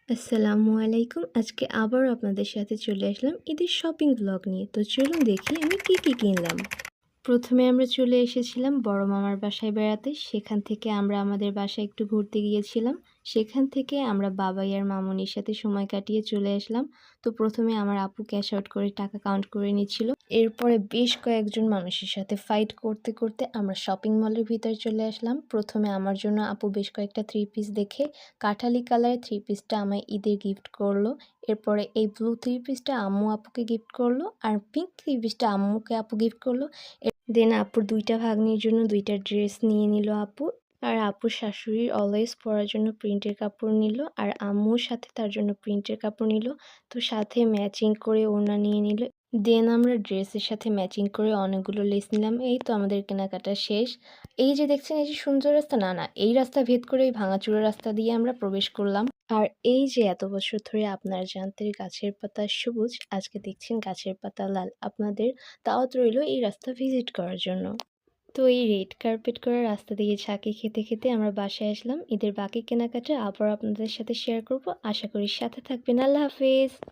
আসসালামু আলাইকুম। আজকে আবারও আপনাদের সাথে চলে আসলাম ঈদের শপিং ব্লগ নিয়ে। তো চলুন দেখি আমি কি কিনলাম। প্রথমে আমরা চলে এসেছিলাম বড় মামার বাসায় বেড়াতে। সেখান থেকে আমরা আমাদের বাসায় একটু ঘুরতে গিয়েছিলাম। সেখান থেকে আমরা বাবাই আর মামুনির সাথে সময় কাটিয়ে চলে আসলাম। তো প্রথমে আমার আপু ক্যাশ আউট করে টাকা কাউন্ট করে নিচ্ছিল। এরপরে বেশ কয়েকজন মানুষের সাথে ফাইট করতে করতে আমরা শপিং মলের ভিতরে চলে আসলাম। প্রথমে আমার জন্য আপু বেশ কয়েকটা থ্রি পিস দেখে কাঠালি কালারের থ্রি পিসটা আমায় ঈদের গিফট করলো। এরপরে এই ব্লু থ্রি পিসটা আম্মু আপুকে গিফট করলো, আর পিঙ্ক থ্রি পিসটা আম্মুকে আপু গিফট করলো। দেন আপুর দুইটা ভাগ্নির জন্য দুইটা ড্রেস নিয়ে নিল আপু। আর আপুর শাশুড়ির অলওয়েজ পরার জন্য প্রিন্টের কাপড় নিল, আর আম্মুর সাথে তার জন্য প্রিন্টের কাপড় নিল। তো সাথে ম্যাচিং করে ওড়না নিয়ে নিল। দেন আমরা ড্রেসের সাথে ম্যাচিং করে অনেকগুলো লেস নিলাম। এই তো আমাদের কেনাকাটা শেষ। এই যে দেখছেন এই যে সুন্দর রাস্তা, না না এই রাস্তা ভেদ করে এই ভাঙাচুরা রাস্তা দিয়ে আমরা প্রবেশ করলাম। আর এই যে এত বছর ধরে আপনারা জানতেন গাছের পাতা সবুজ, আজকে দেখছেন গাছের পাতা লাল। আপনাদের দাওয়াত রইল এই রাস্তা ভিজিট করার জন্য। তো এই রেড কার্পেট করা রাস্তা দিয়ে ঝাঁকে খেতে খেতে আমরা বাসায় আসলাম। ঈদের বাকি কেনাকাটা আবার আপনাদের সাথে শেয়ার করব। আশা করি সাথে থাকবেন। আল্লাহ হাফেজ।